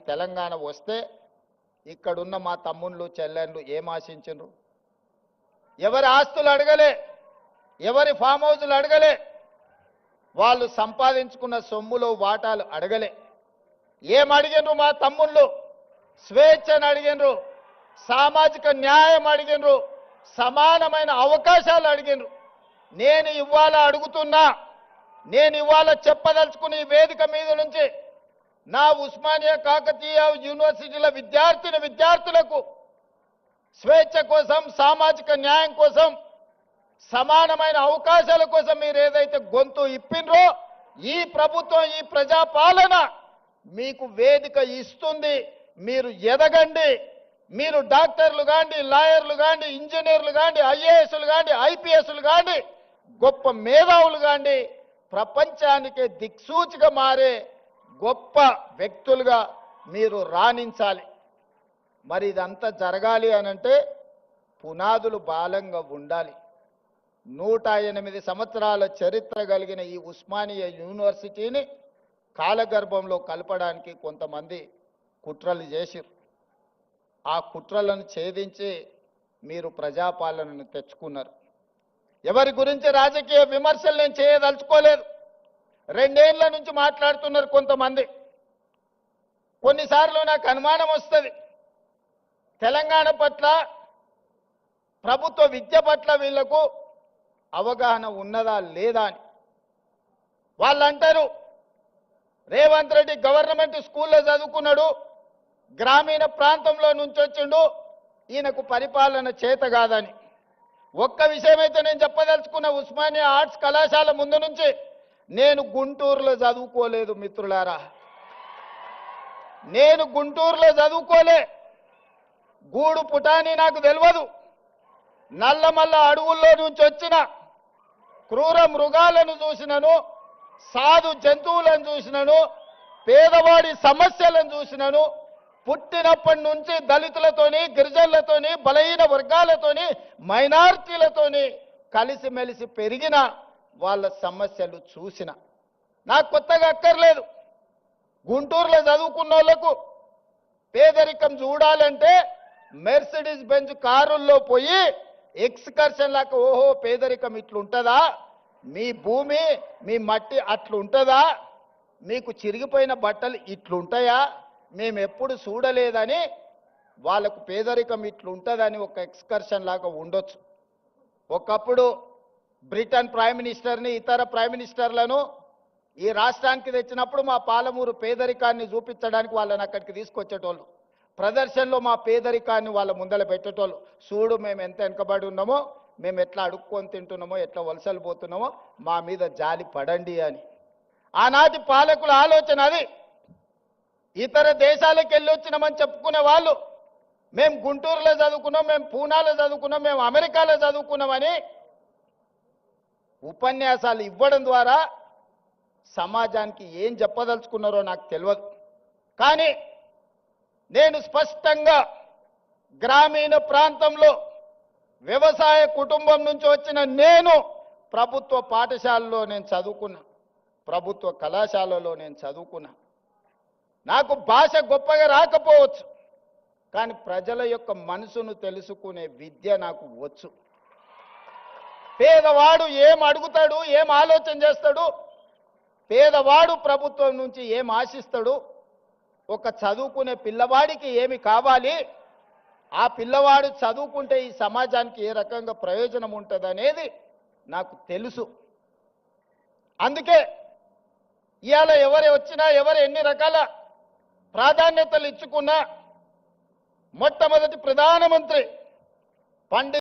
తెలంగాణ వస్తే ఇక్కడున్న మా తమ్ముళ్ళు చెల్లెళ్ళు ఏం ఆశించరు? ఎవరి ఆస్తులు అడగలే, ఎవరి ఫామ్ హౌస్లు అడగలే, వాళ్ళు సంపాదించుకున్న సొమ్ములో వాటాలు అడగలే. ఏం అడిగినరు మా తమ్ముళ్ళు? స్వేచ్ఛను అడిగినరు, సామాజిక న్యాయం అడిగినరు, సమానమైన అవకాశాలు అడిగినరు. నేను ఇవాళ అడుగుతున్నా, నేను ఇవాళ చెప్పదలుచుకున్న ఈ వేదిక మీద నుంచి నా ఉస్మానియా కాకతీయ యూనివర్సిటీల విద్యార్థులకు స్వేచ్ఛ కోసం, సామాజిక న్యాయం కోసం, సమానమైన అవకాశాల కోసం మీరు ఏదైతే గొంతు ఇప్పినరో ఈ ప్రభుత్వం, ఈ ప్రజాపాలన మీకు వేదిక ఇస్తుంది. మీరు ఎదగండి. మీరు డాక్టర్లు కాండి, లాయర్లు కాండి, ఇంజనీర్లు కాండి, ఐఏఎస్లు కాండి, ఐపీఎస్లు కాండి, గొప్ప మేధావులు కాండి, ప్రపంచానికే దిక్సూచిగా మారే గొప్ప వ్యక్తులుగా మీరు రాణించాలి. మరి ఇదంతా జరగాలి అనంటే పునాదులు బలంగా ఉండాలి. 108 సంవత్సరాల చరిత్ర కలిగిన ఈ ఉస్మానియా యూనివర్సిటీని కాలగర్భంలో కలపడానికి కొంతమంది కుట్రలు చేసిరు. ఆ కుట్రలను ఛేదించి మీరు ప్రజాపాలనను తెచ్చుకున్నారు. ఎవరి గురించి రాజకీయ విమర్శలు నేను చేయదలుచుకోలేదు. 2 ఏళ్ల నుంచి మాట్లాడుతున్నారు కొంతమంది. కొన్నిసార్లు నాకు అనుమానం వస్తుంది, తెలంగాణ పట్ల, ప్రభుత్వ విద్య పట్ల వీళ్లకు అవగాహన ఉన్నదా లేదా అని. వాళ్ళు అంటారు రేవంత్ రెడ్డి గవర్నమెంట్ స్కూల్లో చదువుకున్నాడు, గ్రామీణ ప్రాంతంలో నుంచి వచ్చిండు, ఈయనకు పరిపాలన చేత కాదని. ఒక్క విషయమైతే నేను చెప్పదలుచుకున్న, ఉస్మానియా ఆర్ట్స్ కళాశాల ముందు నుంచి నేను గుంటూరులో చదువుకోలేదు మిత్రులారా. నేను గుంటూరులో చదువుకోలే. గూడు పుటాని నాకు తెలియదు. నల్లమల్ల అడవుల్లో నుంచి వచ్చిన క్రూర మృగాలను చూసినను, సాధు జంతువులను చూసినను, పేదవాడి సమస్యలను చూసినను. పుట్టినప్పటి నుంచి దళితులతోని, గిరిజనులతోని, బలహీన వర్గాలతోని, మైనారిటీలతోని కలిసిమెలిసి పెరిగిన వాళ్ళ సమస్యలు చూసిన. నాకు కొత్తగా అక్కర్లేదు. గుంటూరులో చదువుకున్న వాళ్ళకు పేదరికం చూడాలంటే మెర్సిడీస్ బెంజ్ కారుల్లో పోయి ఎక్స్కర్షన్ లాగా, ఓహో పేదరికం ఇట్లుంటుందా, మీ భూమి మీ మట్టి అట్లుంటుందా, మీకు చిరిగిపోయిన బట్టలు ఇట్లుంటాయా, మేము ఎప్పుడు చూడలేదని వాళ్ళకు పేదరికం ఇట్లుంటుందని ఒక ఎక్స్కర్షన్ లాగా ఉండొచ్చు. ఒకప్పుడు బ్రిటన్ ప్రైమ్ మినిస్టర్ని, ఇతర ప్రైమ్ మినిస్టర్లను ఈ రాష్ట్రానికి తెచ్చినప్పుడు మా పాలమూరు పేదరికాన్ని చూపించడానికి వాళ్ళని అక్కడికి తీసుకొచ్చేటోళ్ళు. ప్రదర్శనలో మా పేదరికాన్ని వాళ్ళ ముందర పెట్టేటోళ్ళు. చూడు మేము ఎంత వెనకబడి ఉన్నామో, మేము ఎట్లా అడుక్కొని తింటున్నామో, ఎట్లా వలసలు పోతున్నామో, మా మీద జాలి పడండి అని. ఆనాటి పాలకుల ఆలోచన అది. ఇతర దేశాలకు వెళ్ళి వచ్చినామని చెప్పుకునే వాళ్ళు మేము గుంటూరులో చదువుకున్నాం, మేము పూనాలో చదువుకున్నాం, మేము అమెరికాలో చదువుకున్నామని ఉపన్యాసాలు ఇవ్వడం ద్వారా సమాజానికి ఏం చెప్పదలుచుకున్నారో నాకు తెలియదు. కానీ నేను స్పష్టంగా గ్రామీణ ప్రాంతంలో వ్యవసాయ కుటుంబం నుంచి వచ్చిన నేను ప్రభుత్వ పాఠశాలలో నేను చదువుకున్నా, ప్రభుత్వ కళాశాలలో నేను చదువుకున్నా. నాకు భాష గొప్పగా రాకపోవచ్చు, కానీ ప్రజల యొక్క మనసును తెలుసుకునే విద్య నాకు వచ్చు. పేదవాడు ఏం అడుగుతాడు, ఏం ఆలోచన చేస్తాడు, పేదవాడు ప్రభుత్వం నుంచి ఏం ఆశిస్తాడు, ఒక చదువుకునే పిల్లవాడికి ఏమి కావాలి, ఆ పిల్లవాడు చదువుకుంటే ఈ సమాజానికి ఏ రకంగా ప్రయోజనం ఉంటుంది అనేది నాకు తెలుసు. అందుకే ఇవాళ ఎవరు వచ్చినా, ఎవరు ఎన్ని రకాల ప్రాధాన్యతలు ఇచ్చుకున్నా, మొట్టమొదటి ప్రధానమంత్రి పండిత్